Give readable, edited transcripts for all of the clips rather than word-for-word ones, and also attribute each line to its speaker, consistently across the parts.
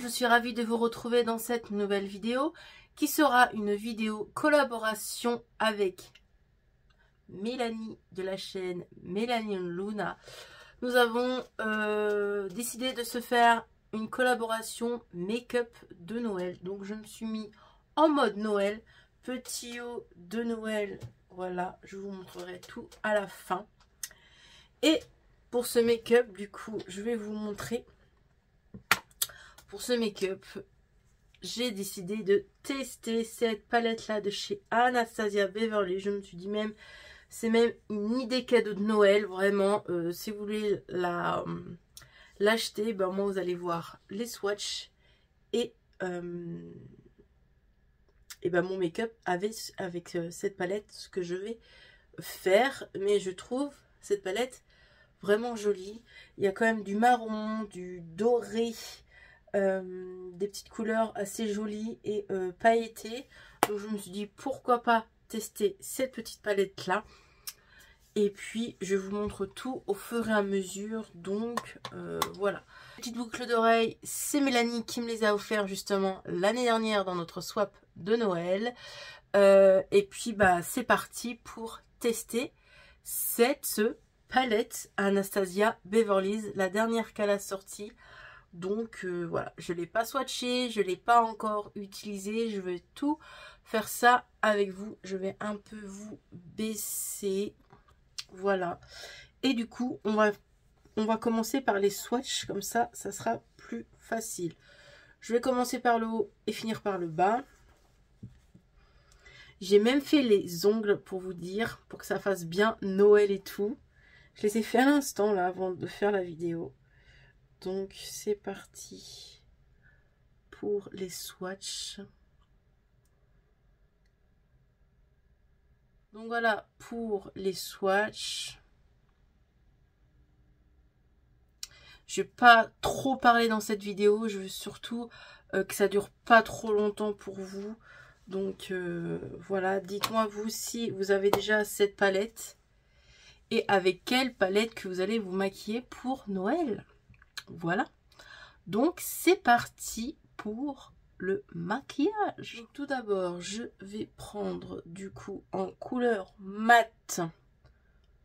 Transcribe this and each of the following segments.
Speaker 1: suis ravie de vous retrouver dans cette nouvelle vidéo qui sera une vidéo collaboration avec Mélanie de la chaîne Mélanie Luna. Nous avons décidé de se faire une collaboration make-up de Noël. Donc je me suis mis en mode Noël, petit haut de Noël. Voilà, je vous montrerai tout à la fin. Et pour ce make-up, du coup, je vais vous montrer. Pour ce make-up, j'ai décidé de tester cette palette-là de chez Anastasia Beverly. Je me suis dit même, c'est même une idée cadeau de Noël, vraiment. Si vous voulez l'acheter, ben moi vous allez voir les swatchs et ben mon make-up avec cette palette, ce que je vais faire. Mais je trouve cette palette vraiment jolie. Il y a quand même du marron, du doré, des petites couleurs assez jolies et pailletées. Donc je me suis dit pourquoi pas tester cette petite palette là. Et puis je vous montre tout au fur et à mesure. Donc voilà. Petite boucle d'oreille, c'est Mélanie qui me les a offerts justement l'année dernière dans notre swap de Noël. Et puis bah c'est parti pour tester cette palette Anastasia Beverly, la dernière qu'elle a sortie. Donc voilà, je ne l'ai pas swatché, je ne l'ai pas encore utilisé. Je vais tout faire ça avec vous. Je vais un peu vous baisser. Voilà. Et du coup, on va commencer par les swatchs. Comme ça, ça sera plus facile. Je vais commencer par le haut et finir par le bas. J'ai même fait les ongles pour vous dire, pour que ça fasse bien Noël et tout. Je les ai fait à l'instant là avant de faire la vidéo. Donc c'est parti pour les swatchs. Donc voilà pour les swatchs. Je vais pas trop parler dans cette vidéo. Je veux surtout que ça dure pas trop longtemps pour vous. Donc voilà, dites-moi vous si vous avez déjà cette palette. Et avec quelle palette que vous allez vous maquiller pour Noël. Voilà. Donc c'est parti pour le maquillage. Donc, tout d'abord, je vais prendre du coup en couleur mat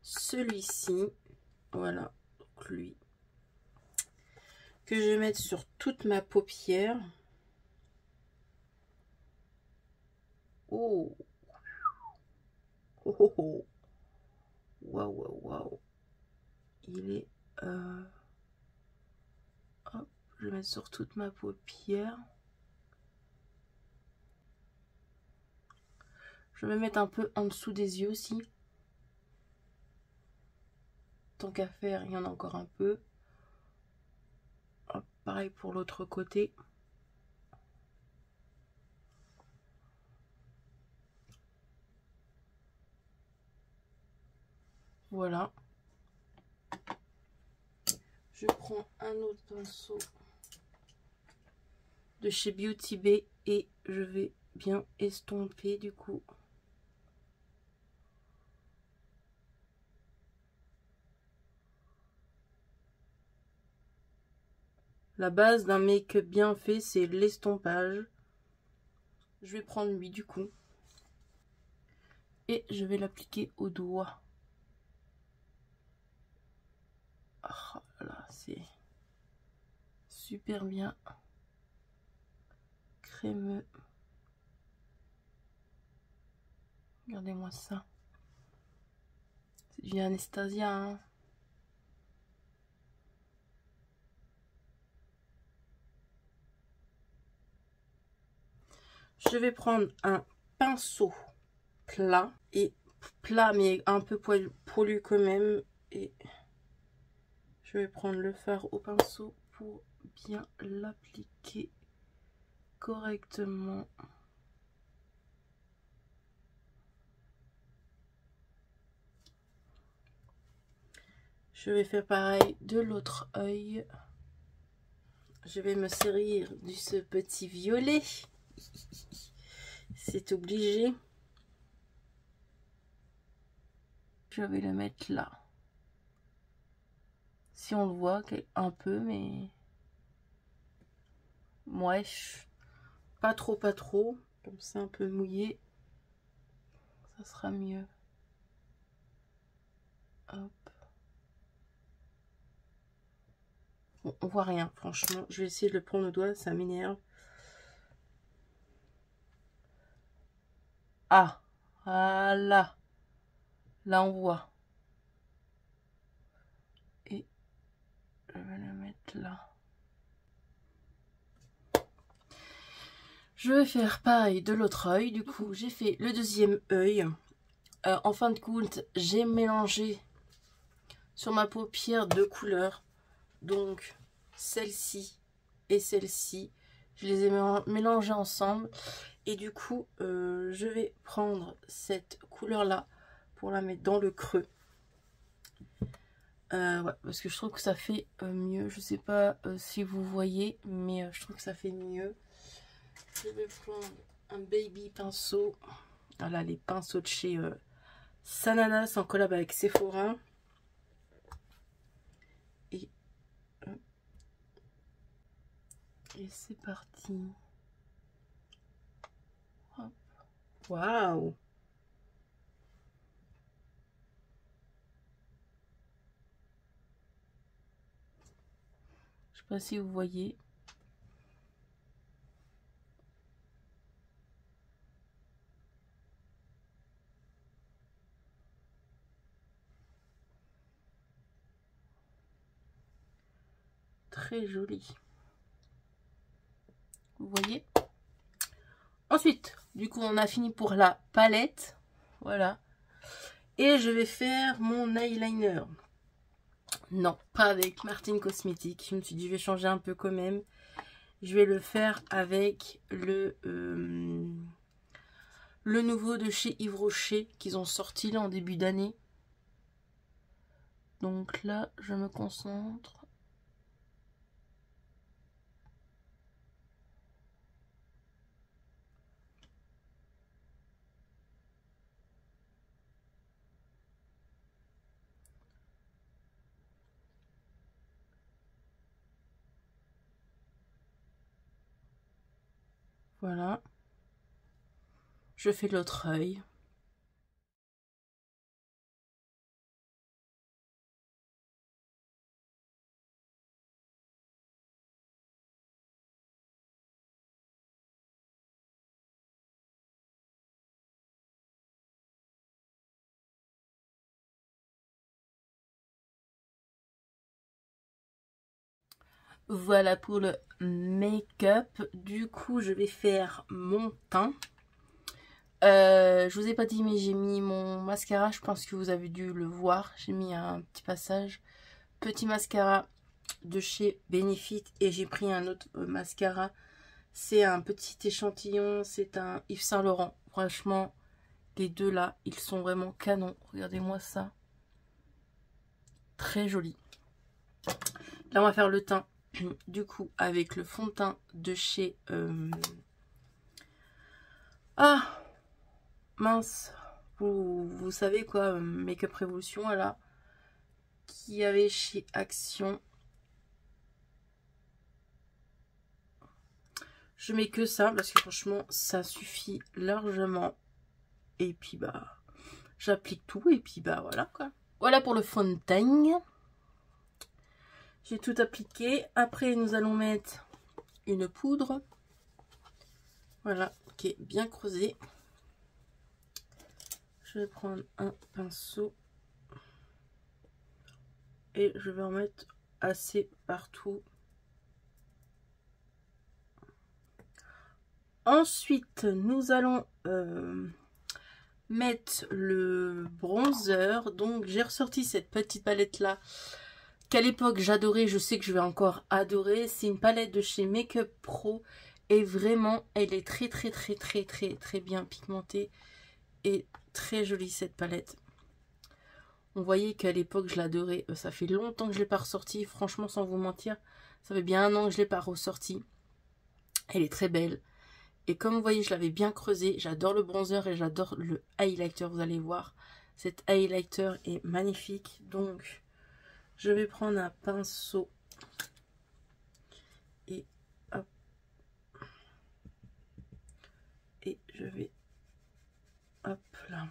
Speaker 1: celui-ci. Voilà, donc lui. Que je vais mettre sur toute ma paupière. Oh. Oh oh oh. Waouh, waouh, waouh. Il est... Hop, je vais mettre sur toute ma paupière. Je vais mettre un peu en dessous des yeux aussi. Tant qu'à faire, il y en a encore un peu. Hop, pareil pour l'autre côté. Voilà. Je prends un autre pinceau de chez Beauty Bay et je vais bien estomper du coup. La base d'un make-up bien fait, c'est l'estompage. Je vais prendre lui du coup. Et je vais l'appliquer au doigt. Oh là, c'est super bien. Crémeux. Regardez-moi ça. C'est du Anastasia, hein. Je vais prendre un pinceau plat, et plat mais un peu poilu quand même, et je vais prendre le fard au pinceau pour bien l'appliquer correctement. Je vais faire pareil de l'autre œil. Je vais me servir de ce petit violet. C'est obligé. Je vais le mettre là. Si on le voit un peu, mais... Ouais, pas trop, comme ça un peu mouillé, ça sera mieux. Hop. Bon, on voit rien, franchement. Je vais essayer de le prendre au doigt, ça m'énerve. Ah, voilà. Là, on voit. Et je vais le mettre là. Je vais faire pareil de l'autre œil. Du coup, j'ai fait le deuxième œil. En fin de compte, j'ai mélangé sur ma paupière deux couleurs. Donc, celle-ci et celle-ci. Je les ai mélangées ensemble. Et du coup, je vais prendre cette couleur-là pour la mettre dans le creux. Ouais, parce que je trouve que ça fait mieux. Je sais pas si vous voyez, mais je trouve que ça fait mieux. Je vais prendre un baby pinceau. Voilà, les pinceaux de chez Sananas en collab avec Sephora. Et c'est parti. Waouh! Je sais pas si vous voyez. Très joli. Vous voyez? Ensuite, du coup, on a fini pour la palette. Voilà. Et je vais faire mon eyeliner. Non, pas avec Martin Cosmetics. Je me suis dit, je vais changer un peu quand même. Je vais le faire avec le nouveau de chez Yves Rocher qu'ils ont sorti là en début d'année. Donc là, je me concentre. Voilà. Je fais l'autre œil. Voilà pour le make-up. Du coup, je vais faire mon teint. Je vous ai pas dit, mais j'ai mis mon mascara. Je pense que vous avez dû le voir. J'ai mis un petit passage. Petit mascara de chez Benefit. Et j'ai pris un autre mascara. C'est un petit échantillon. C'est un Yves Saint Laurent. Franchement, les deux là, ils sont vraiment canons. Regardez-moi ça. Très joli. Là, on va faire le teint. Du coup, avec le fond de teint de chez... Ah, mince. Vous savez quoi, Make-up Révolution, voilà. Qui avait chez Action. Je mets que ça, parce que franchement, ça suffit largement. Et puis, bah, j'applique tout. Et puis, bah, voilà, quoi. Voilà pour le fond de teint. J'ai tout appliqué. Après, nous allons mettre une poudre. Voilà, qui est bien creusée. Je vais prendre un pinceau. Et je vais en mettre assez partout. Ensuite, nous allons mettre le bronzer. Donc, j'ai ressorti cette petite palette-là qu'à l'époque j'adorais. Je sais que je vais encore adorer. C'est une palette de chez Makeup Pro. Et vraiment, elle est très bien pigmentée. Et très jolie cette palette. On voyait qu'à l'époque je l'adorais. Ça fait longtemps que je ne l'ai pas ressortie. Franchement, sans vous mentir, ça fait bien un an que je ne l'ai pas ressortie. Elle est très belle. Et comme vous voyez, je l'avais bien creusé. J'adore le bronzer et j'adore le highlighter. Vous allez voir, cet highlighter est magnifique. Donc, je vais prendre un pinceau. Et hop, et je vais, hop là.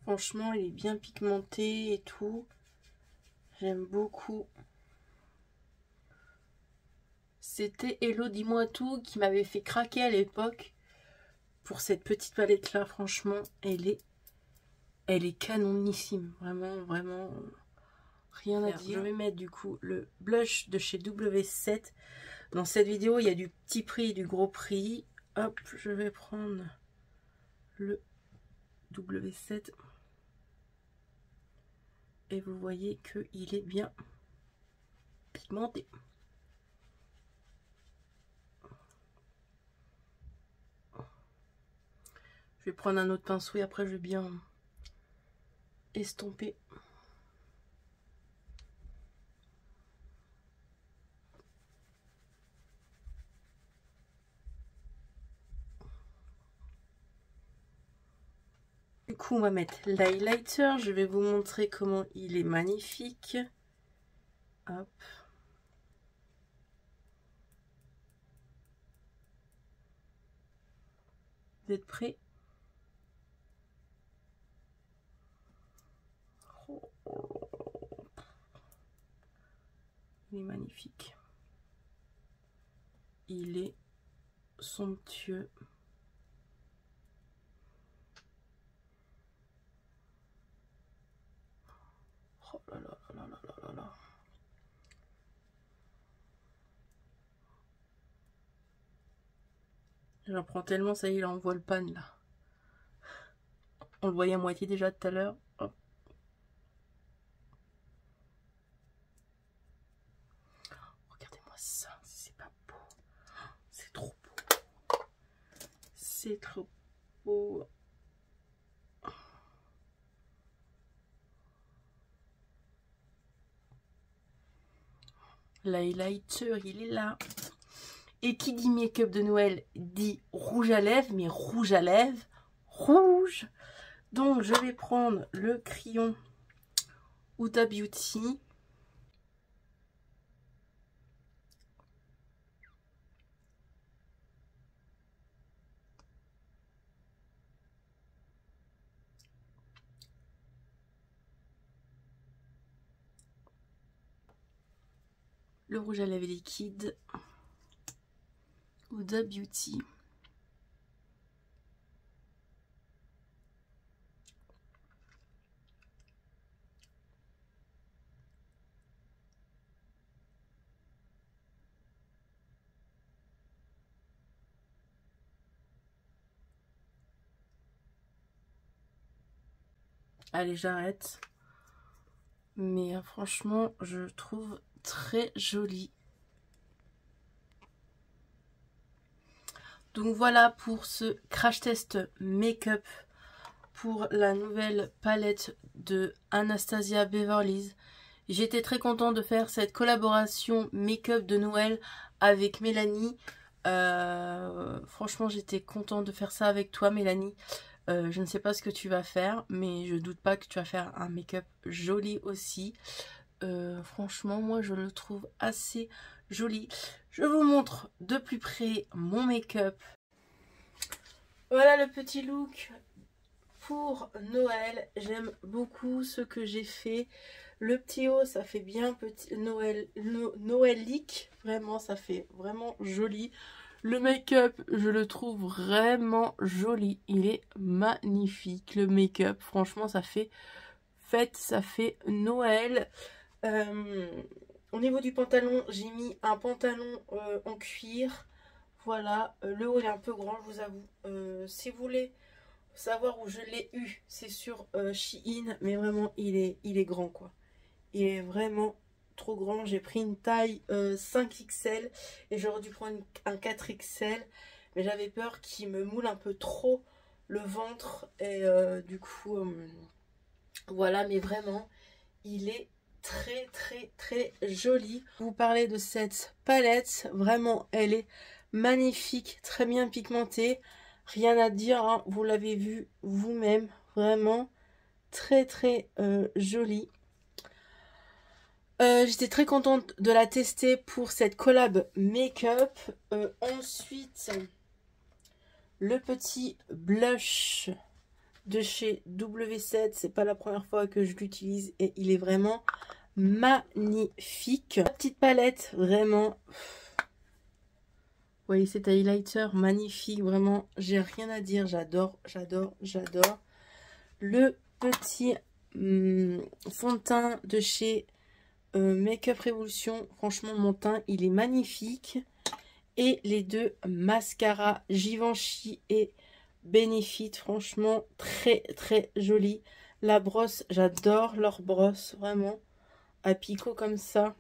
Speaker 1: Franchement, il est bien pigmenté et tout. J'aime beaucoup. C'était Hello Dis-moi Tout qui m'avait fait craquer à l'époque pour cette petite palette là. Franchement, elle est canonissime. Vraiment, vraiment, rien à dire. Je vais mettre du coup le blush de chez W7. Dans cette vidéo, il y a du petit prix et du gros prix. Hop, je vais prendre le W7. Et vous voyez qu'il est bien pigmenté. Je vais prendre un autre pinceau et après je vais bien estomper. Du coup, on va mettre l'highlighter. Je vais vous montrer comment il est magnifique. Hop. Vous êtes prêts? Il est magnifique. Il est somptueux. Oh là là là là là là là. J'en prends tellement, ça y est, là on voit le pan là. On le voyait à moitié déjà tout à l'heure. Regardez-moi ça, c'est pas beau. C'est trop beau. C'est trop beau. L'highlighter, il est là. Et qui dit make-up de Noël dit rouge à lèvres, mais rouge à lèvres, rouge. Donc je vais prendre le crayon Huda Beauty. Le rouge à lèvres liquide Huda Beauty. Allez, j'arrête. Mais franchement, je trouve très joli. Donc voilà pour ce crash test make-up pour la nouvelle palette de Anastasia Beverly. J'étais très contente de faire cette collaboration make-up de Noël avec Mélanie. Franchement, j'étais contente de faire ça avec toi, Mélanie. Je ne sais pas ce que tu vas faire, mais je doute pas que tu vas faire un make-up joli aussi. Franchement, moi, je le trouve assez joli. Je vous montre de plus près mon make-up. Voilà le petit look pour Noël. J'aime beaucoup ce que j'ai fait. Le petit haut, ça fait bien petit Noëlique. Vraiment, ça fait vraiment joli. Le make-up, je le trouve vraiment joli. Il est magnifique, le make-up. Franchement, ça fait fête, ça fait Noël. Au niveau du pantalon, j'ai mis un pantalon en cuir. Voilà, le haut il est un peu grand, je vous avoue. Si vous voulez savoir où je l'ai eu, c'est sur Shein. Mais vraiment, il est grand, quoi. Il est vraiment trop grand. J'ai pris une taille 5XL et j'aurais dû prendre un 4XL. Mais j'avais peur qu'il me moule un peu trop le ventre. Et du coup, voilà, mais vraiment, il est très très très joli. Vous parlez de cette palette, vraiment elle est magnifique, très bien pigmentée, rien à dire, hein. Vous l'avez vu vous-même, vraiment très très jolie. J'étais très contente de la tester pour cette collab make-up. Ensuite, le petit blush de chez W7. C'est pas la première fois que je l'utilise et il est vraiment magnifique. La petite palette, vraiment. Vous voyez cet highlighter magnifique, vraiment, j'ai rien à dire, j'adore, j'adore, j'adore. Le petit fond de teint de chez Make-up Révolution, franchement mon teint il est magnifique. Et les deux mascaras Givenchy et Benefit, franchement très très joli. La brosse, j'adore leur brosse, vraiment, à picot comme ça.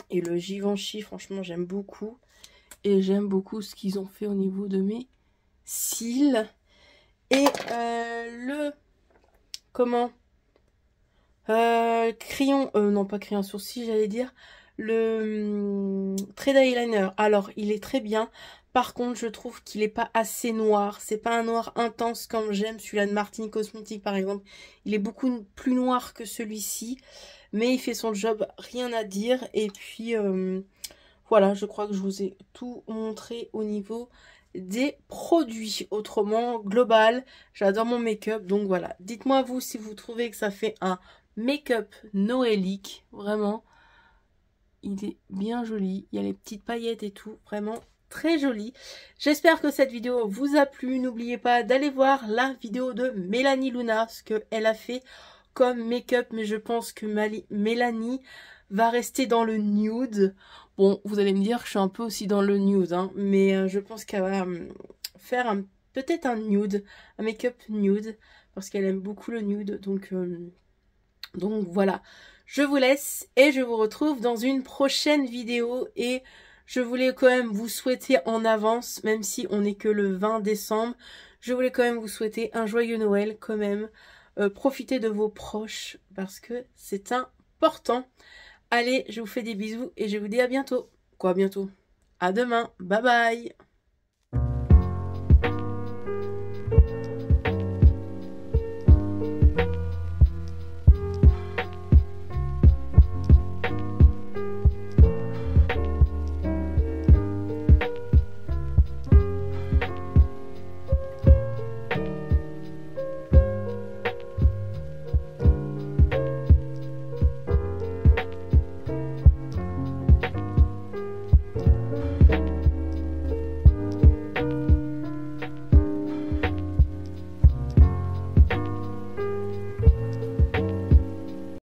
Speaker 1: Et le Givenchy, franchement j'aime beaucoup. Et j'aime beaucoup ce qu'ils ont fait au niveau de mes cils. Et crayon, non pas crayon sourcil, j'allais dire. Le trait d'eyeliner. Alors, il est très bien. Par contre, je trouve qu'il n'est pas assez noir. C'est pas un noir intense comme j'aime. Celui-là de Martine Cosmétique, par exemple. Il est beaucoup plus noir que celui-ci. Mais il fait son job, rien à dire. Et puis... voilà, je crois que je vous ai tout montré au niveau des produits. Autrement, global, j'adore mon make-up. Donc voilà, dites-moi vous si vous trouvez que ça fait un make-up noélique. Vraiment, il est bien joli. Il y a les petites paillettes et tout. Vraiment très joli. J'espère que cette vidéo vous a plu. N'oubliez pas d'aller voir la vidéo de Mélanie Luna, ce qu'elle a fait comme make-up. Mais je pense que Mélanie va rester dans le nude. Bon, vous allez me dire que je suis un peu aussi dans le nude, hein, mais je pense qu'elle va faire peut-être un nude, un make-up nude, parce qu'elle aime beaucoup le nude, donc voilà. Je vous laisse et je vous retrouve dans une prochaine vidéo et je voulais quand même vous souhaiter en avance, même si on n'est que le 20 décembre, je voulais quand même vous souhaiter un joyeux Noël quand même. Profitez de vos proches parce que c'est important. Allez, je vous fais des bisous et je vous dis à bientôt. Quoi, bientôt? À demain. Bye bye.